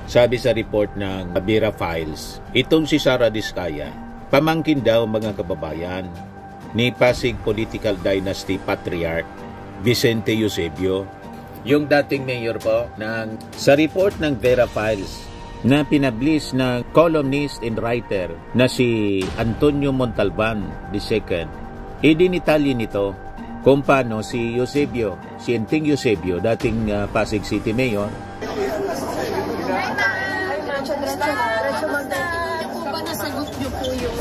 Sabi sa report ng Bira Files, itong si Sara Diskaya, pamangkin daw mga kababayan ni Pasig Political Dynasty Patriarch Vicente Eusebio, yung dating mayor po sa report ng Bira Files na pinablis ng columnist and writer na si Antonio Montalban II. Idinitalye nito kung paano si Eusebio, si Enting Eusebio, dating Pasig City Mayor, kung ba nasagot niyo po yung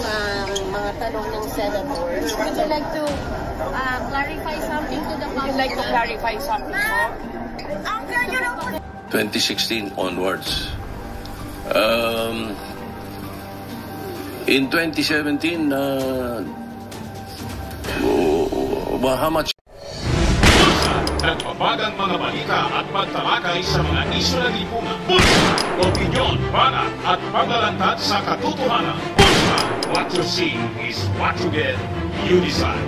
mga tanong ng senator? Would you like to clarify something to the public? Would you like to clarify something po? 2016 onwards. In 2017, how much? Nagbabagang mga balita at pagtalakay sa mga isyu na lipungan. Bulsa! Opinyon, banat at paglalantad sa katotohanan. Bulsa! What you see is what you get. You decide.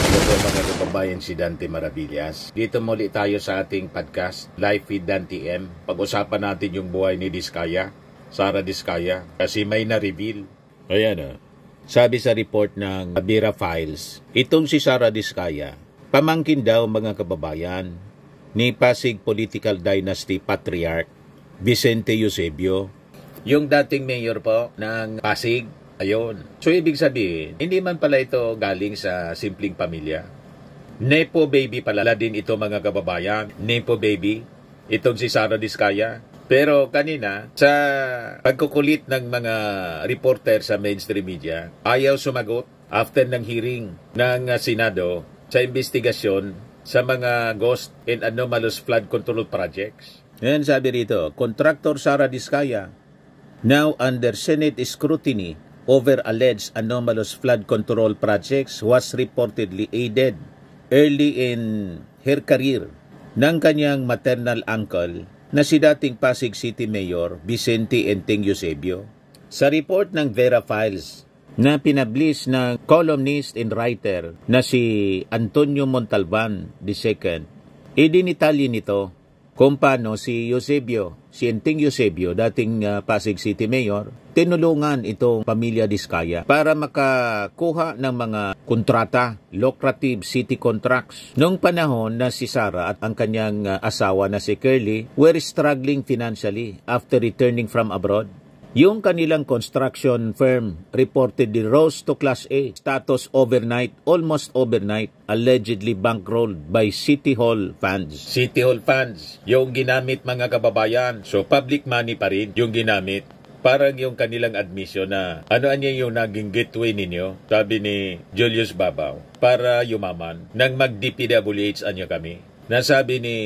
Ito mga kababayan, si Dante Maravillas. Dito muli tayo sa ating podcast, Live with Dante M. Pag-usapan natin yung buhay ni Diskaya, Sara Diskaya, kasi may na-reveal. Ayan sabi sa report ng Bira Files, itong si Sara Diskaya, pamangkin daw mga kababayan ni Pasig Political Dynasty Patriarch Vicente Eusebio, yung dating mayor po ng Pasig. Ayun. So ibig sabihin, hindi man pala ito galing sa simpleng pamilya. Nepo baby pala din ito mga kababayan. Nepo baby. Itong si Sara Diskaya. Pero kanina, sa pagkukulit ng mga reporter sa mainstream media, ayaw sumagot after ng hearing ng Senado sa investigasyon sa mga ghost and anomalous flood control projects. Ngayon sabi rito, Contractor Sara Diskaya, now under Senate scrutiny over alleged anomalous flood control projects, was reportedly aided early in her career ng kanyang maternal uncle na si dating Pasig City Mayor Vicente Enting Eusebio. Sa report ng Bira Files na pinablis ng columnist and writer na si Antonio Montalban II, idinitalye nito kung paano si Eusebio, si Enting Eusebio, dating Pasig City Mayor, tinulungan itong pamilya Diskaya para makakuha ng mga kontrata, lucrative city contracts. Noong panahon na si Sara at ang kanyang asawa na si Curly were struggling financially after returning from abroad. Yung kanilang construction firm reportedly rose to Class A status overnight, almost overnight, allegedly bankrolled by City Hall funds. City Hall funds, yung ginamit mga kababayan. So public money pa rin yung ginamit. Parang yung kanilang admission na ano yung naging gateway ninyo, sabi ni Julius Babaw, para yumaman nang mag-DPWH kami. Nasabi ni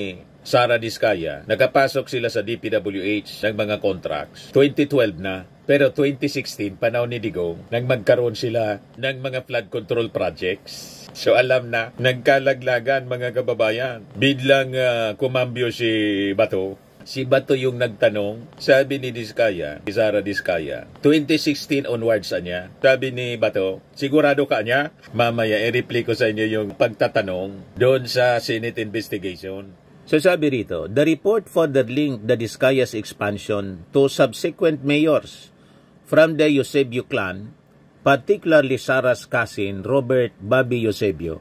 Sara Diskaya, nakapasok sila sa DPWH ng mga contracts. 2012 na, pero 2016, panahon ni Digong, nang magkaroon sila ng mga flood control projects. So alam na, nagkalaglagan mga kababayan. Biglang kumambyo si Bato. Si Bato yung nagtanong, sabi ni Diskaya, si Sara Diskaya, 2016 onwards niya. Sabi ni Bato, sigurado ka niya? Mamaya, i-replay ko sa inyo yung pagtatanong doon sa Senate investigation. So sabi rito, the report further linked the Diskaya's expansion to subsequent mayors from the Eusebio clan, particularly Sara's cousin Robert Bobby Eusebio,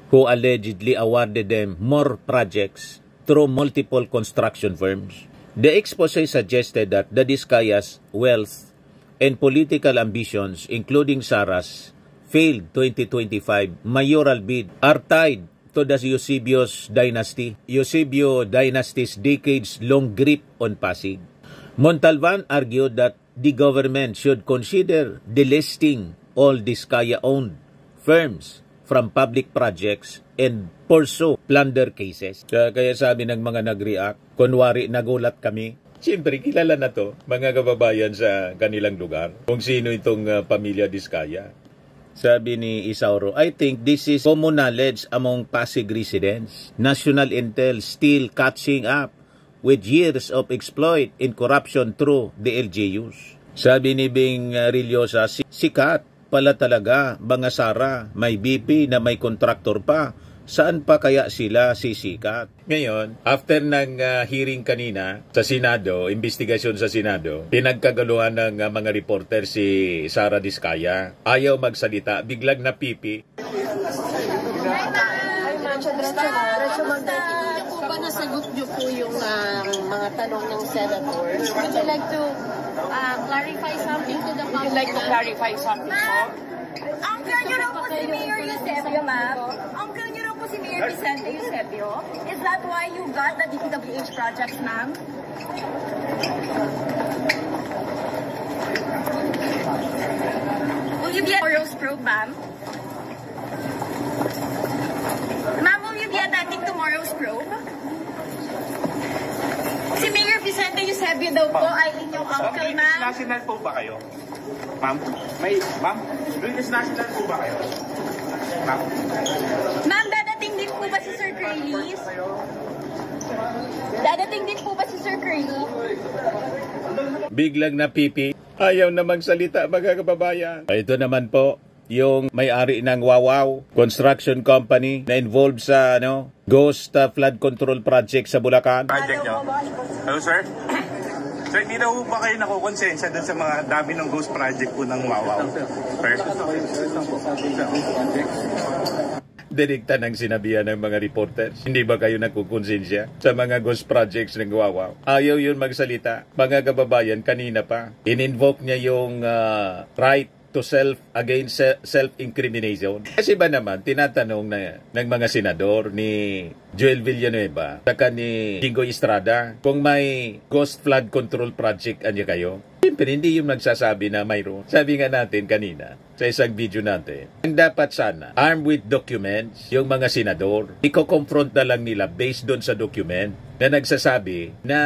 who allegedly awarded them more projects through multiple construction firms. The expose suggested that the Diskaya's wealth and political ambitions, including Sara's failed 2025 mayoral bid, are tied to the Eusebio's dynasty. Eusebio dynasty's decades-long grip on Pasig. Montalban argued that the government should consider delisting all Diskaya-owned firms from public projects and pursue plunder cases. Kaya sabi ng mga nag-react, kunwari nagulat kami. Siyempre, kilala na to, mga kababayan sa kanilang lugar, kung sino itong pamilya Diskaya. Sabi ni Isauro, I think this is common knowledge among Pasig residents. National Intel still catching up with years of exploit and corruption through the LGUs. Sabi ni Bing Rillosa, sikat pala talaga, mga Sara, may BP na may kontraktor pa, saan pa kaya sila sisikat? Ngayon, after ng hearing kanina sa Senado, investigasyon sa Senado, pinagkagaluhan ng mga reporter si Sara Diskaya. Ayaw magsalita, biglang napipi. Nasagot niyo po yung mga tanong ng senator. Would you like to clarify something to the public? Would you like to clarify something po? Uncle niyo raw po si Mayor Eusebio, ma'am. Uncle niyo raw po si Mayor Vicente Eusebio. Is that why you got the DPWH projects, ma'am? Will you be at tomorrow's probe, ma'am? Ma'am, will you be attending tomorrow's probe? Si Mayor Vicente Eusebio daw po ay inyong uncle, ma'am. National po ba kayo? Ma'am? Ma'am? British national po ba kayo? Ma'am? Ma'am, dadating din po ba si Sir Curly? Dadating din po ba si Sir Curly? Biglang napipi. Ayaw na magsalita, mga kababayan. Ito naman po, yung may-ari ng Wawaw Construction Company na involved sa ghost flood control project sa Bulacan. Project nyo? Hello, sir? Sir, hindi na po ba kayo nakukonsensya dun sa mga dami ng ghost project po ng Wawaw? Sir? Direkta ng sinabihan ng mga reporters. Hindi ba kayo nakukonsensya sa mga ghost projects ng Wawaw? Ayaw yun magsalita. Mga kababayan, kanina pa, in-invoke niya yung right to against self-incrimination. Kasi ba naman, tinatanong ng mga senador ni Joel Villanueva saka ni Jingo Estrada kung may ghost flood control project anya kayo. Siyempre, hindi yung nagsasabi na mayroon. Sabi nga natin kanina sa isang video natin, ang dapat sana, armed with documents, yung mga senador, iko-confront na lang nila based doon sa document na nagsasabi na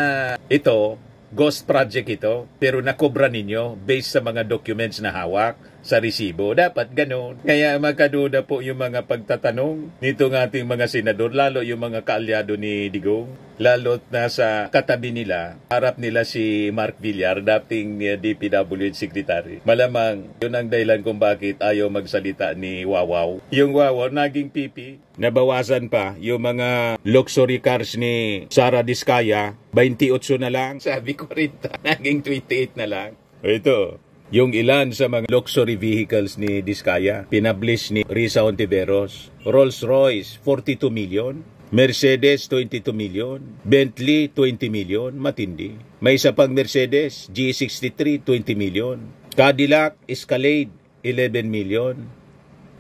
ito, ghost project ito, pero nakobra ninyo based sa mga documents na hawak sa resibo. Dapat ganun. Kaya magkaduda po yung mga pagtatanong nitong ating mga senador, lalo yung mga kaalyado ni Digong, lalo't nasa katabi nila, harap nila si Mark Villar, dating DPWH Secretary. Malamang yun ang dahilan kung bakit ayaw magsalita ni Wawaw. Yung Wawaw, naging pipi. Nabawasan pa yung mga luxury cars ni Sara Diskaya, 28 na lang. Sabi ko rin, naging 28 na lang. Ito, yung ilan sa mga luxury vehicles ni Diskaya, pinablish ni Risa Ontiveros. Rolls-Royce, 42 million. Mercedes, 22 million. Bentley, 20 million. Matindi. May isa pang Mercedes, G63, 20 million. Cadillac, Escalade, 11 million.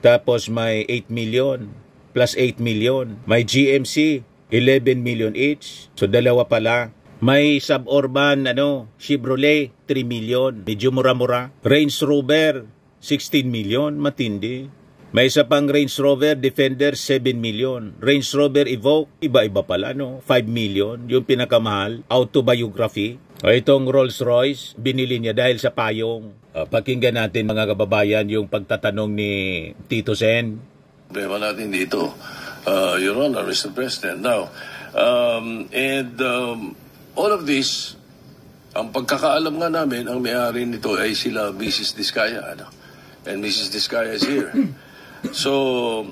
Tapos may 8 million. Plus 8 million. May GMC, 11 million each. So dalawa pala. May suburban Chevrolet, 3 million. Medyo mura-mura. Range Rover, 16 million. Matindi. May isa pang Range Rover Defender, 7 million. Range Rover Evoque, iba-iba pala 5 million. Yung pinakamahal, autobiography. Itong Rolls Royce, binili niya dahil sa payong. Pakinggan natin mga kababayan yung pagtatanong ni Tito Sen. Problema natin dito, Your Honor, Mr. President. Now, all of this, ang pagkakaalam nga namin, ang may-ari nito ay sila Mrs. Diskaya. And Mrs. Diskaya is here. So,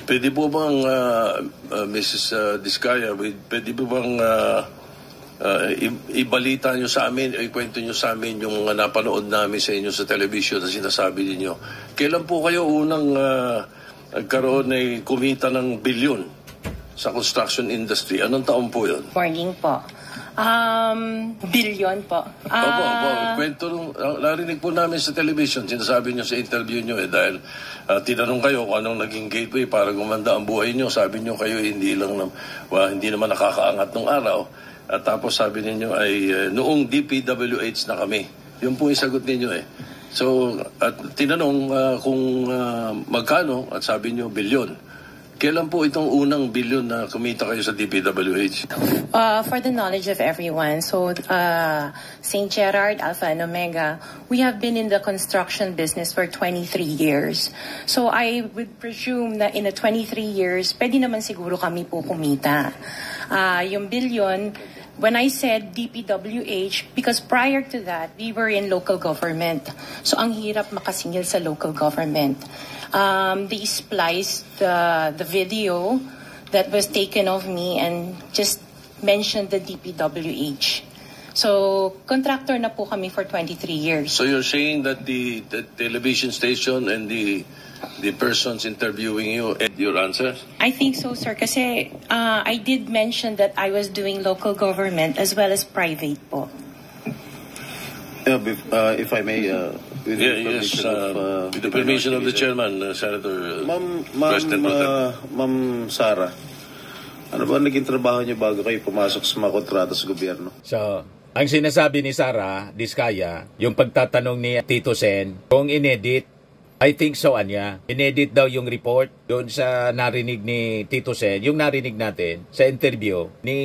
pwede po bang, Mrs. Diskaya, pwede po bang ibalita nyo sa amin, ikwento nyo sa amin yung napanood namin sa inyo sa television na sinasabi ninyo. Kailan po kayo unang nagkaroon ay kumita ng bilyon sa construction industry? Anong taon po yun? Morning po. Billion po. Opo. Kwento narinig po namin sa television, sinasabi nyo sa interview nyo dahil tinanong kayo kung anong naging gateway para gumanda ang buhay nyo. Sabi nyo kayo hindi naman nakakaangat ng araw. At tapos sabi ninyo ay noong DPWH na kami. Yun po yung sagot ninyo So, at tinanong kung magkano at sabi nyo bilyon. Kailan po itong unang bilyon na kumita kayo sa DPWH? For the knowledge of everyone, so St. Gerard, Alpha and Omega, we have been in the construction business for 23 years. So I would presume na in the 23 years, pwede naman siguro kami po kumita. Yung billion, when I said DPWH, because prior to that, we were in local government. So ang hirap makasingil sa local government. They spliced the video that was taken of me and just mentioned the DPWH. So, contractor na po kami for 23 years. So you're saying that the television station and the persons interviewing you and your answers? I think so, sir. Kasi I did mention that I was doing local government as well as private po. If I may, with the permission of the chairman, Senator President Pro Tem. Ma'am Sara, ano ba naging trabaho niyo bago kayo pumasok sa mga kontrata sa gobyerno? So, ang sinasabi ni Sara Diskaya, yung pagtatanong ni Tito Sen, kung inedit, I think so, Anya. Inedit daw yung report doon sa narinig ni Tito Sen, yung narinig natin sa interview ni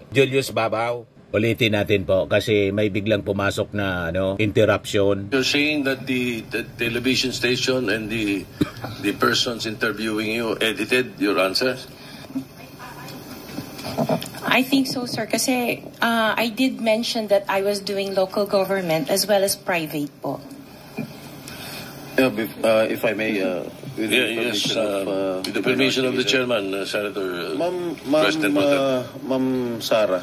Julius Babaw. Ulitin natin po kasi may biglang pumasok na interruption. You're saying that the television station and the persons interviewing you edited your answers? I think so, sir. Kasi I did mention that I was doing local government as well as private po. If I may, with the permission of the chairman, Senator President Pro Tem. Ma'am Sara,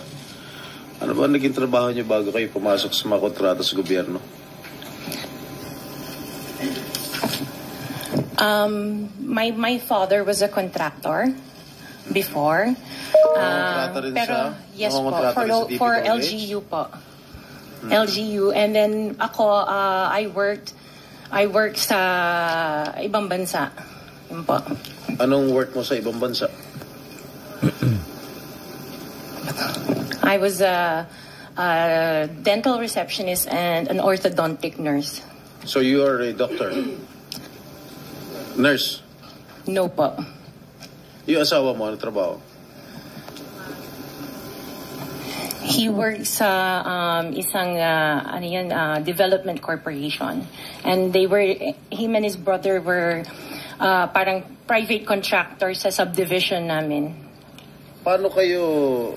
ano ba naging trabaho niyo bago kayo pumasok sa mga kontrata sa gobyerno? My father was a contractor before. Pero yes po, for LGU po. LGU, and then ako I worked sa ibang bansa. Yun po. Anong work mo sa ibang bansa? I was a dental receptionist and an orthodontic nurse. So you are a doctor? Nurse? No po. Yung asawa mo, ano trabaho? He works sa isang development corporation, and him and his brother were parang private contractors sa subdivision namin. Paano kayo?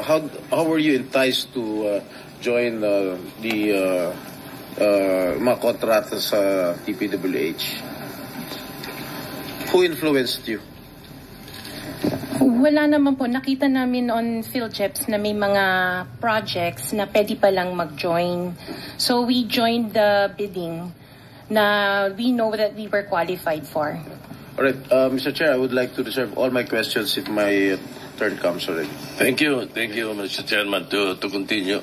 How were you enticed to join the mga kontrata sa TPWH? Who influenced you? Wala naman po. Nakita namin on PhilJeps na may mga projects na pwede palang mag-join. So we joined the bidding na we know that we were qualified for. Alright, Mr. Chair, I would like to reserve all my questions if my turn comes already. Thank you, Mr. Chairman, to continue.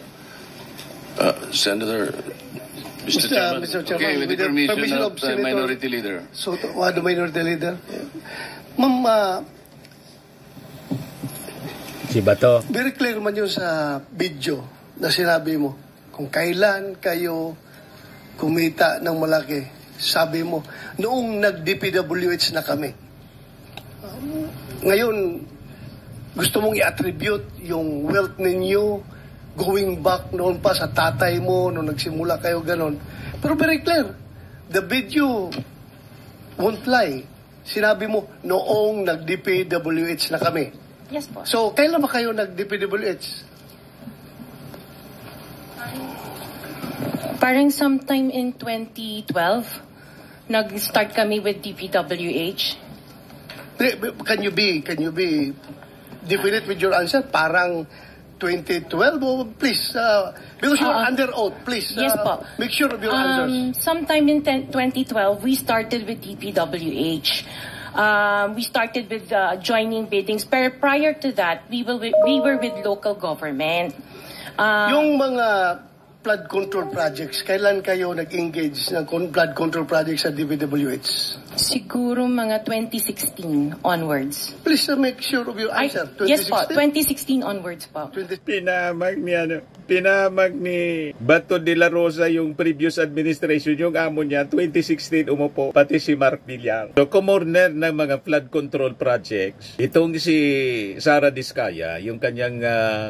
Senator, Mr. Chairman. Mr. Chairman, okay, with the permission of the Minority Leader. So, the Minority Leader. Ma'am, Si Bato. very clear man yun sa video na sinabi mo. Kung kailan kayo kumita ng malaki, sabi mo, noong nag-DPWH na kami. Ngayon, gusto mong i-attribute yung wealth ninyo going back noon pa sa tatay mo, noong nagsimula kayo ganon. Pero very clear, the video won't lie. Sinabi mo, noong nag-DPWH na kami. Yes po. So, kailan ba kayo nag-DPWH? Parang sometime in 2012, nag-start kami with DPWH. Can you be definite with your answer? Parang 2012? Oh, please, because you are under oath, please. Yes po. Make sure of your answers. Sometime in 2012, we started with DPWH. We started with joining biddings. Pero prior to that, we were with local government. Yung mga flood control projects, kailan kayo nag-engage ng flood control projects sa DPWH? Siguro mga 2016 onwards. Please make sure of your answer. Yes po, 2016 onwards po. Pinamag ni Bato de la Rosa yung previous administration, yung amo niya, 2016 umupo, pati si Mark Villar. So, kumorner ng mga flood control projects. Itong si Sara Diskaya, yung kanyang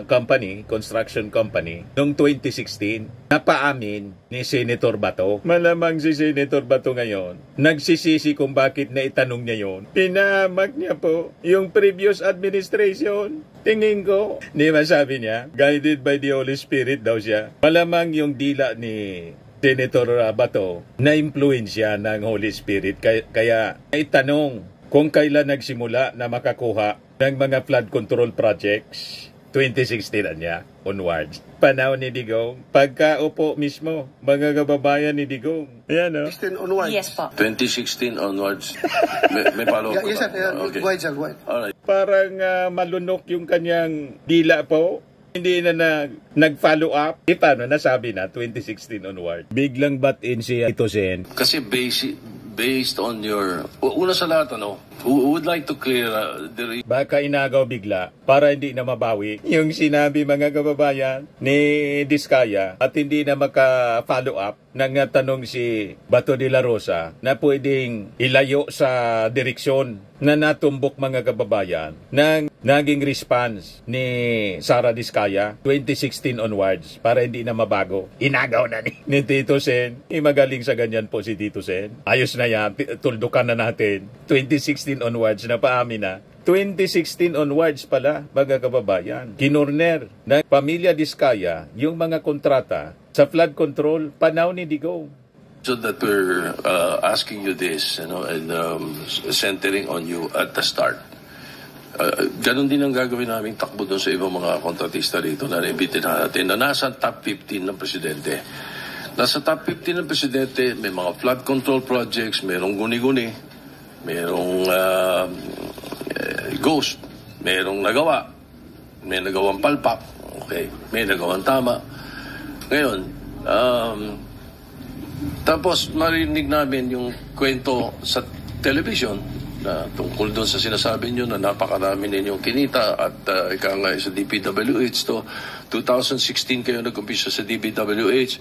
company, construction company, noong 2016, napaamin ni Senator Bato. Malamang si Senator Bato ngayon, nagsisisi kung bakit na itanong niya yon. Pinamag niya po yung previous administration. Tingin ko, di ba sabi niya, guided by the Holy Spirit daw siya. Malamang yung dila ni Senator Bato na impluensya ng Holy Spirit. Kaya itanong kung kailan nagsimula na makakuha ng mga flood control projects. 2016 na niya onwards. Panahon ni Digong. Pagkaupo mismo, mga kababayan ni Digong. Ayan, no? 16 onwards. Yes po. 2016 onwards. may follow-up Yeah, yes, sir. Okay. Go ahead, sir. Go ahead. Alright. Parang malunok yung kanyang dila po. Hindi na nag-follow up. Paano? Nasabi na, 2016 onward. Biglang bat-in si Tito Sen. Kasi based on your... Una sa lahat, who would like to clear the... Baka inagaw bigla para hindi na mabawi yung sinabi mga kababayan ni Diskaya at hindi na maka-follow up nang tanong si Bato de la Rosa na pwedeng ilayo sa direksyon na natumbok mga kababayan ng naging response ni Sara Diskaya 2016 onwards para hindi na mabago. Inagaw na ni Tito Sen. Magaling sa ganyan po si Tito Sen. Ayos na yan. Tuldukan na natin. 2016 onwards na paamin na. 2016 onwards pala, mga kababayan. Kinurner ng pamilya Diskaya yung mga kontrata sa flood control panahon ni Digong. So that we're asking you this, and centering on you at the start. Ganon din ang gagawin namin takbo doon sa ibang mga kontratista rito na naibitin natin na nasa top 15 ng presidente. Nasa top 15 ng presidente, may mga flood control projects, mayroong guni-guni, mayroong ghost, mayroong nagawa, may nagawang palpak, okay, may nagawang tama. Ngayon, tapos marinig namin yung kwento sa television na tungkol doon sa sinasabi nyo na napakarami ninyong kinita at ika nga sa DPWH to 2016 kayo nag-umpisa sa DPWH.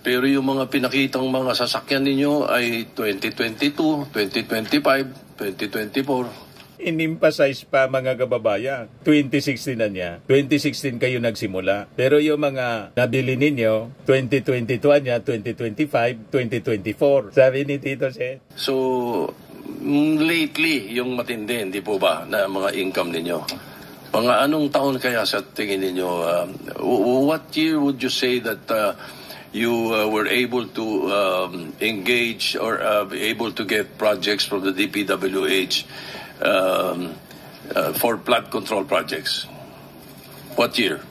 Pero yung mga pinakitang mga sasakyan ninyo ay 2022, 2025, 2024. In-emphasize pa mga kababayan, 2016 na niya. 2016 kayo nagsimula. Pero yung mga nabili ninyo, 2022 niya, 2025, 2024. Sabi ni Tito Sen. So, lately, yung matindi, hindi po ba, na mga income ninyo? Mga anong taon kaya sa tingin ninyo? What year would you say that you were able to engage or able to get projects from the DPWH for flood control projects? What year?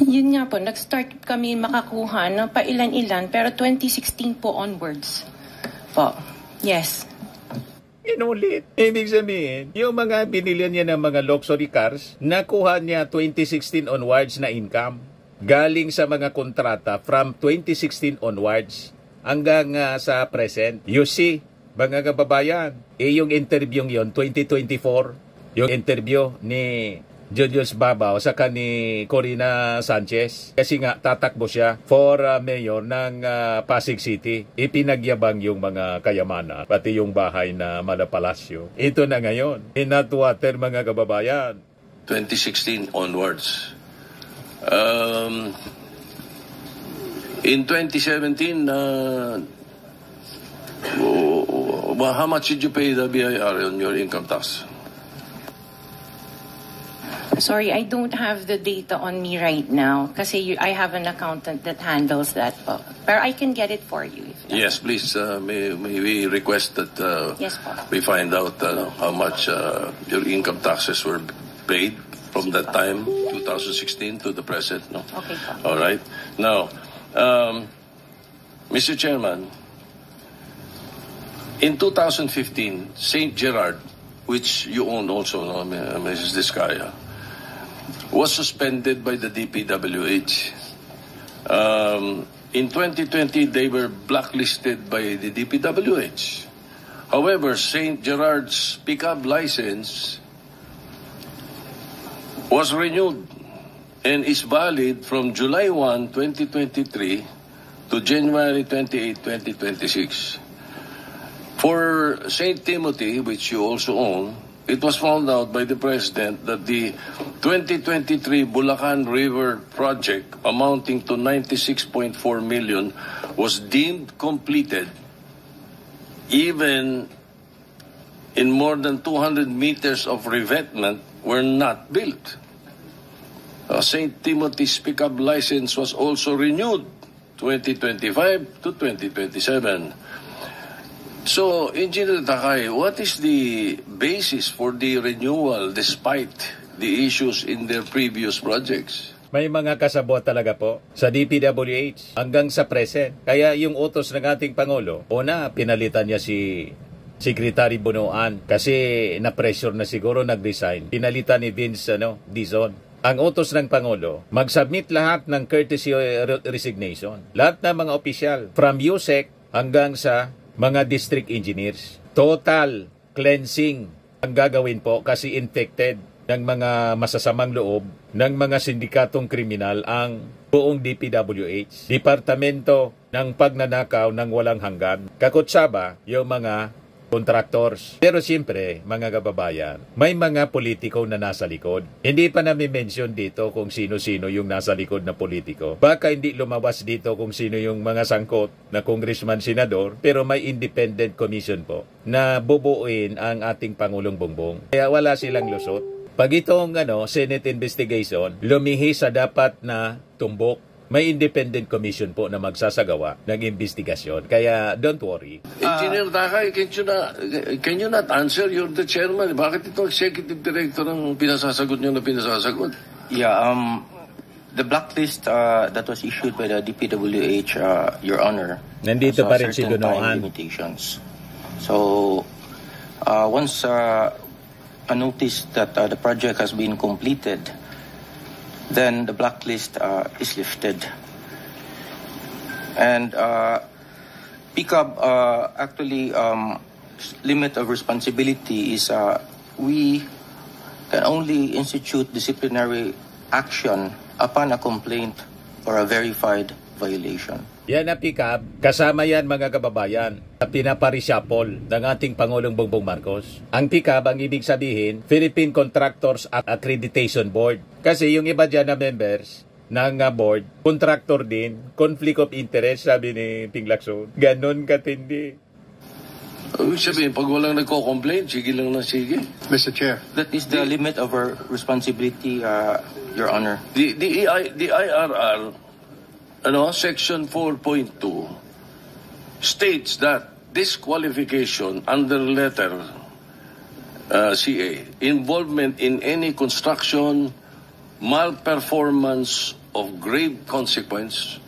Yun nga po, nag-start kami makakuha ng pailan-ilan, pero 2016 po onwards po. Yes. Inulit. Ibig sabihin, yung mga binili niya ng mga luxury cars, nakuha niya 2016 onwards na income. Galing sa mga kontrata from 2016 onwards hanggang sa present. You see, mga kababayan, yung interview yon 2024, yung interview ni Julius Babaw saka ni Corina Sanchez. Kasi nga, tatakbo siya for mayor ng Pasig City. Ipinagyabang yung mga kayamanan, pati yung bahay na Malapalasyo. Ito na ngayon. In hot water, mga kababayan. 2016 onwards. In 2017, how much did you pay the BIR on your income tax? Sorry, I don't have the data on me right now kasi I have an accountant that handles that po. But I can get it for you. Yes, please. May we request that yes, po. We find out how much your income taxes were paid from that time, 2016 to the present. No? Okay, po. All right. Now, Mr. Chairman, in 2015, St. Gerard, which you own also, no, Mrs. Diskaya, was suspended by the DPWH. In 2020, they were blacklisted by the DPWH. However, St. Gerard's pickup license was renewed and is valid from July 1, 2023 to January 28, 2026. For St. Timothy, which you also own, it was found out by the President that the 2023 Bulacan River project amounting to 96.4 million was deemed completed even in more than 200 meters of revetment were not built. St. Timothy's pickup license was also renewed 2025 to 2027. So, Engineer Takay, what is the basis for the renewal despite the issues in their previous projects? May mga kasabot talaga po sa DPWH hanggang sa present. Kaya yung utos ng ating Pangulo, una, pinalitan niya si Secretary Bunuan kasi na-pressure na siguro nag-resign. Pinalitan ni Vince Dizon. Ang utos ng Pangulo, mag-submit lahat ng courtesy resignation. Lahat ng mga opisyal, from USEC hanggang sa mga district engineers. Total cleansing ang gagawin po kasi infected ng mga masasamang loob ng mga sindikatong kriminal ang buong DPWH. Departamento ng pagnanakaw ng walang hanggan. Kakutsaba yung mga contractors. Pero siyempre, mga kababayan, may mga politiko na nasa likod. Hindi pa namin-mention dito kung sino-sino yung nasa likod na politiko. Baka hindi lumabas dito kung sino yung mga sangkot na congressman, senador, pero may independent commission po na bubuuin ang ating Pangulong Bongbong. Kaya wala silang lusot. Pag itong Senate investigation, lumihi sa dapat na tumbok. May independent commission po na magsasagawa ng investigasyon. Kaya don't worry. Engineer Takay, can you not answer? You're the chairman. Bakit itong executive director ang pinasasagot niyo na pinasasagot? Yeah, the blacklist that was issued by the DPWH, Your Honor, nandito pa rin si Dunoan. Limitations. So, once a notice that the project has been completed, then the blacklist is lifted. And PICAB actually limit of responsibility is we can only institute disciplinary action upon a complaint or a verified violation. Yan na PICAB, kasama yan mga kababayan na pinaparisapol ng ating Pangulong Bongbong Marcos. Ang PICAB, ang ibig sabihin, Philippine Contractors Accreditation Board. Kasi yung iba dyan na members ng board, contractor din, conflict of interest, sabi ni Ping Lacson. Ganon katindi. Ibig sabihin, pag walang nagko-complain, sige lang na sige. Mr. Chair. That is the limit of our responsibility, Your Honor. The IRR, Section 4.2 states that disqualification under letter CA, involvement in any construction, malperformance of grave consequence.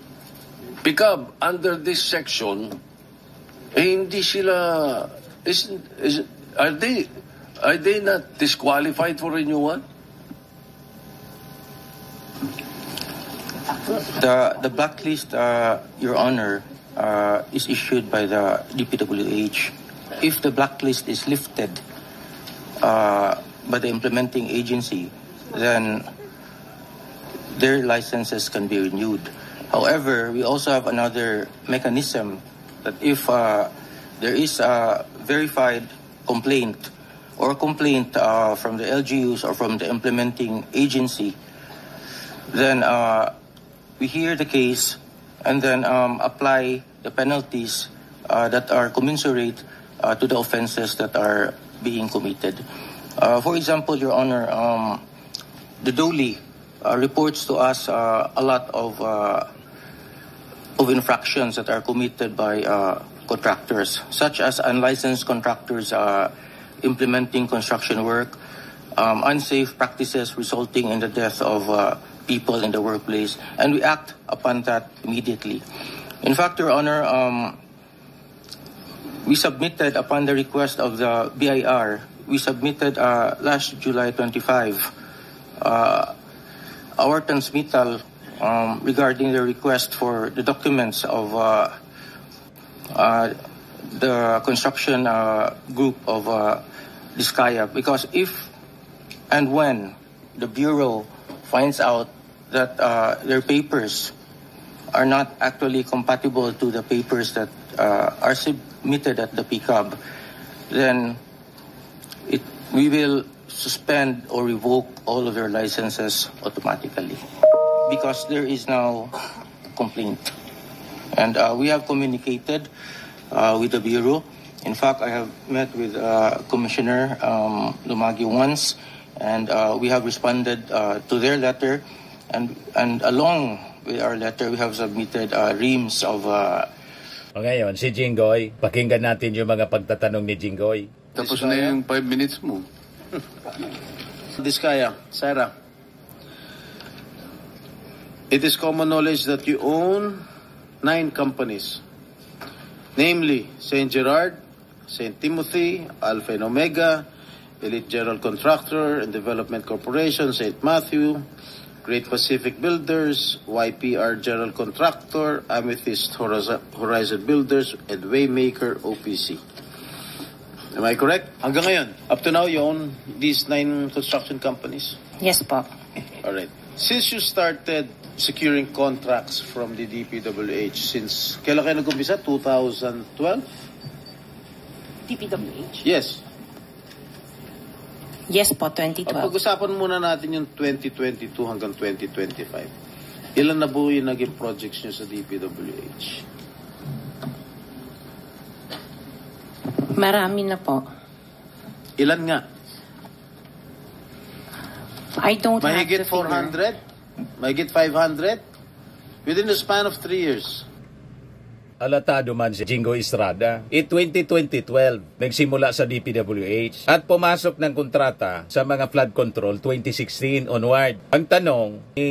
PICAB, under this section, hindi sila, are they not disqualified for renewal? The blacklist, Your Honor, is issued by the DPWH. If the blacklist is lifted by the implementing agency, then their licenses can be renewed. However, we also have another mechanism that if there is a verified complaint or complaint from the LGUs or from the implementing agency, then we hear the case and then apply the penalties that are commensurate to the offenses that are being committed. For example, Your Honor, the DOLE reports to us a lot of infractions that are committed by contractors, such as unlicensed contractors implementing construction work, unsafe practices resulting in the death of people in the workplace, and we act upon that immediately. In fact, Your Honor, we submitted upon the request of the BIR, we submitted last July 25 our transmittal regarding the request for the documents of the construction group of Diskaya, because if and when the Bureau finds out that their papers are not actually compatible to the papers that are submitted at the PICAB, then we will suspend or revoke all of their licenses automatically because there is now complaint. And we have communicated with the Bureau. In fact, I have met with Commissioner Lumagi once, and we have responded to their letter And along with our letter, we have submitted reams of... O ngayon, si Jinggoy, pakinggan natin yung mga pagtatanong ni Jinggoy. Tapos na yung 5 minutes mo. Diskaya, Sarah. It is common knowledge that you own 9 companies. Namely, St. Gerard, St. Timothy, Alpha and Omega, Elite General Contractor and Development Corporation, St. Matthew, Great Pacific Builders, YPR General Contractor, Amethyst Horizon Builders, and Waymaker OPC. Am I correct? Hanggang ngayon, up to now, you own these 9 construction companies? Yes po. All right. Since you started securing contracts from the DPWH, since kailan kayo nag-umpisa? 2012? DPWH? Yes. Yes po, 2012. Pag-usapan muna natin yung 2022 hanggang 2025. Ilan na po yung naging projects nyo sa DPWH? Marami na po. Ilan nga? I don't have Mahigit the figure. 400? Mahigit 500? Within the span of 3 years. Alatado man si Jingo Estrada. 2012, nagsimula sa DPWH at pumasok ng kontrata sa mga flood control 2016 onward. Ang tanong ni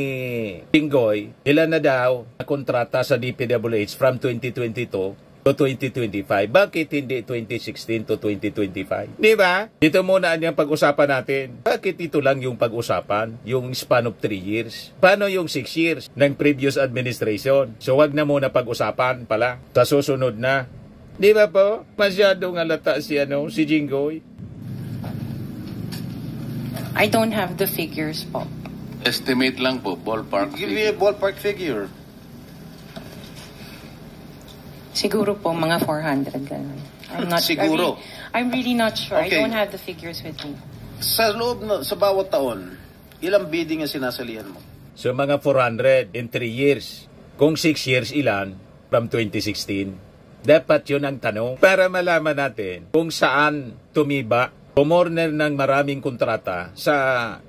Jingoy, ilan na daw na kontrata sa DPWH from 2022 to 2025? Bakit hindi 2016 to 2025? Di ba? Dito muna ang pag-usapan natin. Bakit ito lang yung pag-usapan? Yung span of 3 years? Paano yung 6 years ng previous administration? So wag na muna pag-usapan pala. Sa susunod na. Di ba po? Masyadong alata si Jingoy. I don't have the figures po. Estimate lang po, ballpark. Give me a ballpark figure. Siguro po, mga 400 ganun. Siguro? I'm really not sure. Okay. I don't have the figures with me. Sa loob, sa bawat taon, ilang bidding ang sinasalihan mo? So mga 400 in 3 years. Kung 6 years ilan from 2016? Dapat yun ang tanong para malaman natin kung saan tumiba, pumorner ng maraming kontrata sa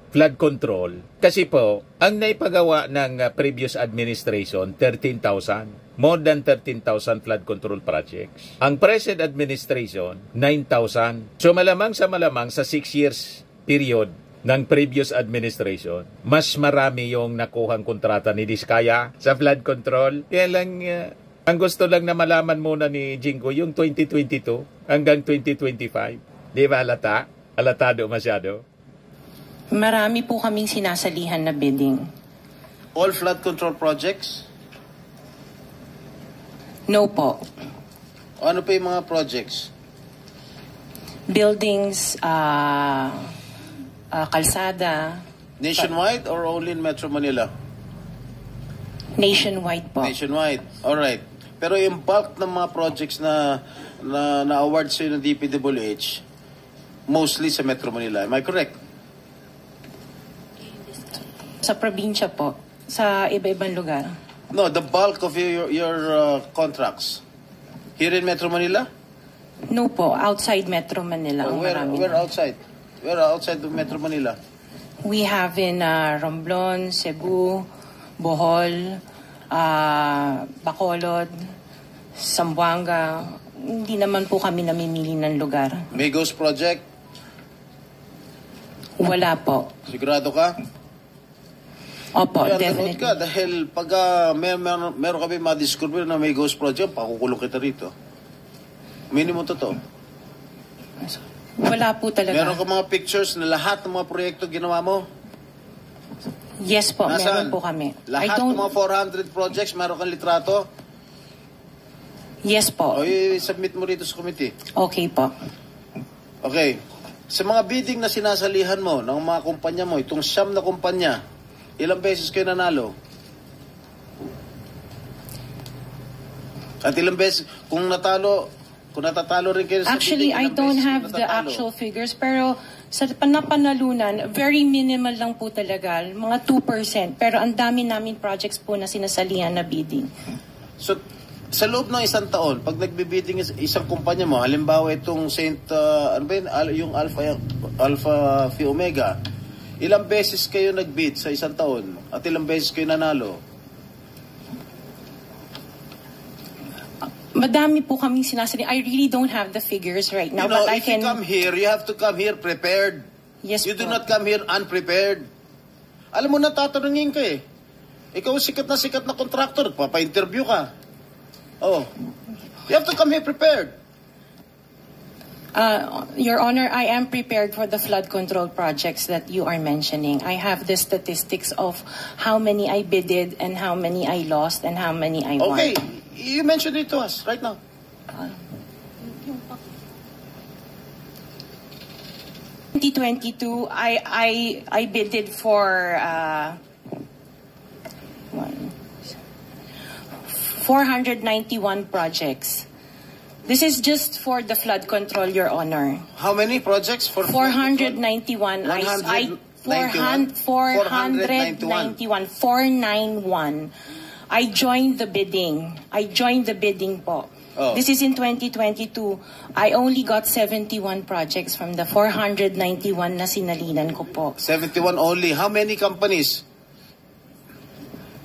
flood control. Kasi po, ang naipagawa ng previous administration, 13,000. More than 13,000 flood control projects. Ang present administration, 9,000. So malamang sa 6 years period ng previous administration, mas marami yung nakuhang kontrata ni Diskaya sa flood control. Kaya lang, ang gusto lang na malaman muna ni Jingo, yung 2022 hanggang 2025. Di ba halata? Halatado masyado? Marami po kaming sinasalihan na bidding. All flood control projects? No po. Ano pa yung mga projects? Buildings, kalsada. Nationwide or only in Metro Manila? Nationwide po. Nationwide. Alright. Pero yung bulk ng mga projects na award sa'yo ng DPWH, mostly sa Metro Manila. Am I correct? Sa probinsya po. Sa iba-ibang lugar. No, the bulk of your contracts. Here in Metro Manila? No po, outside Metro Manila. Where outside? Where outside of Metro Manila? We have in Romblon, Cebu, Bohol, Bacolod, Zamboanga. Hindi naman po kami namimili ng lugar. May Ghost Project? Wala po. Sigurado ka? Opo, Kaya definitely. ka dahil pag meron kami madiscover na may Ghost Project, pakukulong kita rito. Minimum totoo. Wala po talaga. Meron ka mga pictures na lahat ng mga proyekto ginawa mo? Yes po, meron po kami. Lahat ng mga 400 projects, meron kang litrato? Yes po. O i-submit mo rito sa committee. Okay po. Okay. Sa mga bidding na sinasalihan mo ng mga kumpanya mo, itong 9 na kumpanya, ilang beses kayo nanalo? At ilang beses, kung natatalo rin kayo sa Actually, bidding, I ilang don't beses have kayo the natatalo? actual figures, pero sa napanalunan, very minimal lang po talaga, mga 2%. Pero ang dami namin projects po na sinasalihan na bidding. So, sa loob ng isang taon, pag nagbibidding isang kumpanya mo, halimbawa itong yung Alpha Phi Omega, Ilang beses kayo nag-bid sa isang taon at ilang beses kayo nanalo? Madami po kaming sinasabi. I really don't have the figures right now, You know, but I if can... you come here, you have to come here prepared. Yes, You do po. not come here unprepared. Alam mo na, tatanungin ka eh. Ikaw sikat na contractor, papa-interview ka. Oh. You have to come here prepared. Your Honor, I am prepared for the flood control projects that you are mentioning. I have the statistics of how many I bidded and how many I lost and how many I won. Okay, you mentioned it to us right now. 2022, I bidded for 491 projects. This is just for the flood control, Your Honor. How many projects for 491. 491. I joined the bidding. Po. Oh. This is in 2022. I only got 71 projects from the 491 na sinalinan ko po. 71 only. How many companies?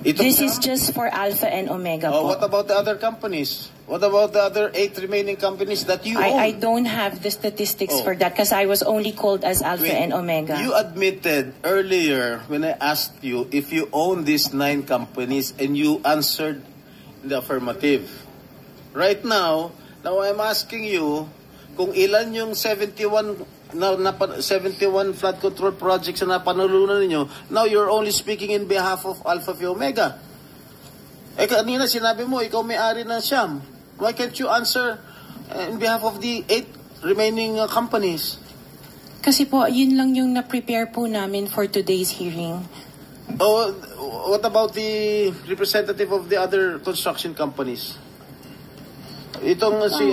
This is just for Alpha and Omega po. What about the other companies? What about the other 8 remaining companies that you own? I don't have the statistics for that because I was only called as Alpha and Omega. You admitted earlier when I asked you if you own these 9 companies and you answered in the affirmative. Right now I'm asking you kung ilan yung 71 flood control projects na napanalunan ninyo. Now you're only speaking in behalf of Alpha Phi Omega. Kanina sinabi mo, ikaw may-ari ng Siyam. Why can't you answer in behalf of the 8 remaining companies? Kasi po, yun lang yung na-prepare po namin for today's hearing. What about the representative of the other construction companies? Itong si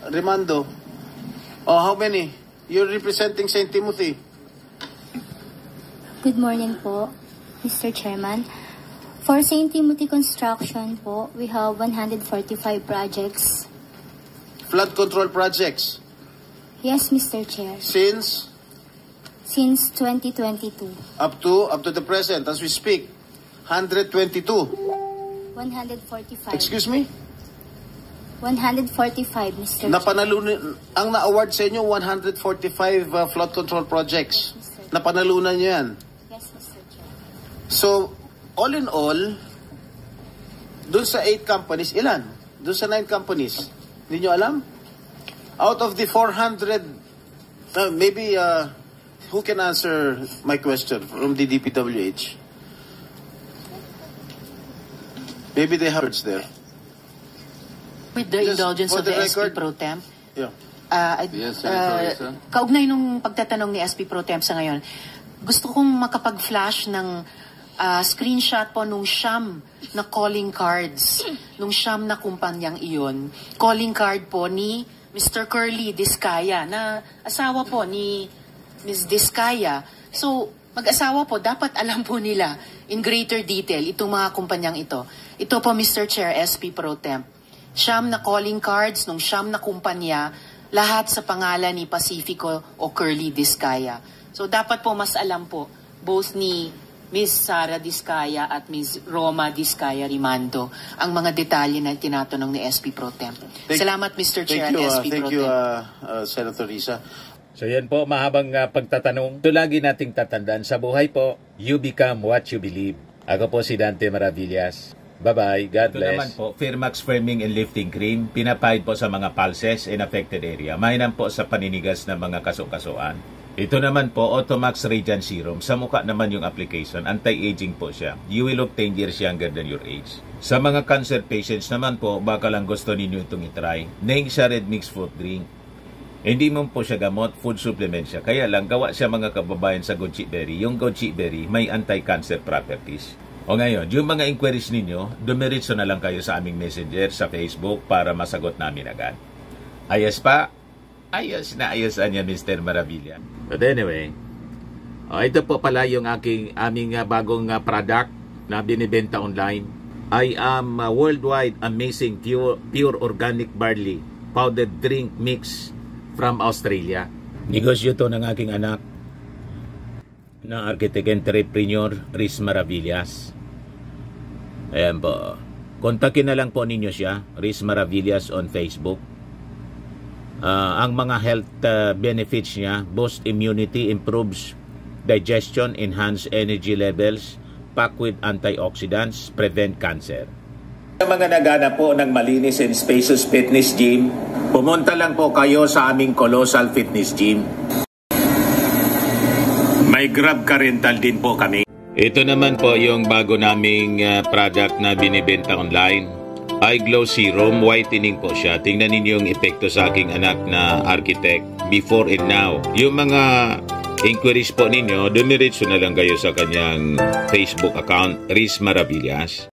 Rimando. How many? You're representing St. Timothy. Good morning po, Mr. Chairman. For St. Timothy Construction po, we have 145 projects. Flood control projects? Yes, Mr. Chair. Since 2022. Up to the present, as we speak, 122. 145. Excuse me? 145, Mr. Napanalunan, ang na-award sa inyo, 145 flood control projects. Napanalunan nyo yan. Yes, Mr. Chair. So, all in all, dun sa 8 companies, ilan? Dun sa 9 companies, hindi nyo alam? Out of the 400, maybe, who can answer my question from the DPWH? Maybe they have words there. With the indulgence of the SP Pro Temp. Yeah. Yes, Senator. Kaugnay nung pagtatanong ni SP Pro Temp sa ngayon, gusto kong makapag-flash ng screenshot po nung Siyam na calling cards, nung Siyam na kumpanyang iyon. Calling card po ni Mr. Curly Discaya, na asawa po ni Ms. Discaya. So, mag-asawa po, dapat alam po nila in greater detail itong mga kumpanyang ito. Ito po, Mr. Chair, SP Pro Temp. Siyam na calling cards nung Siyam na kumpanya, lahat sa pangalan ni Pacifico o Curly Discaya. So dapat po mas alam po, both ni Ms. Sara Discaya at Ms. Roma Discaya Rimando, ang mga detalye na tinatanong ni SP Pro Temp. Salamat, Mr. Chair, at SP Pro Temp. Thank you, Senator Risa. So yan po, mahabang pagtatanong. Ito lagi nating tatandaan sa buhay po, you become what you believe. Ako po si Dante Maravillas. Bye-bye. God bless. Ito naman po, Firmax Firming and Lifting Cream. Pinapahid po sa mga pulses in affected area. Mainam po sa paninigas ng mga kaso-kasuan. Ito naman po, Automax Radiant Serum. Sa mukha naman yung application. Anti-aging po siya. You will look 10 years younger than your age. Sa mga cancer patients naman po, baka lang gusto ninyo itong itry. Neng siya Red Mix Fruit Drink. Hindi mo po siya gamot, food supplement siya. Kaya lang, gawa siya mga kababayan sa goji berry. Yung goji berry may anti-cancer properties. O ngayon, yung mga inquiries ninyo, dumiritso na lang kayo sa aming messenger sa Facebook para masagot namin agad. Ayos pa? Ayos na ayos niya, Mr. Maravilla. But anyway, ito po pala yung aming bagong product na binibenta online. I am worldwide amazing pure organic barley powdered drink mix from Australia. Negosyo to ng aking anak. na architect entrepreneur Riz Maravillas. Ayan po. Kontakin na lang po ninyo siya, Riz Maravillas on Facebook. Ang mga health benefits niya: boost immunity, improves digestion, enhance energy levels, packed with antioxidants, prevent cancer. Sa mga nagana po ng malinis and spacious fitness gym, pumunta lang po kayo sa aming Colossal Fitness Gym. May Grab Car Rental din po kami. Ito naman po yung bago naming product na binibenta online. iGlow Serum, whitening po siya. Tingnan ninyo yung epekto sa aking anak na architect before and now. Yung mga inquiries po ninyo, dumiretso na lang kayo sa kanyang Facebook account, Riz Maravillas.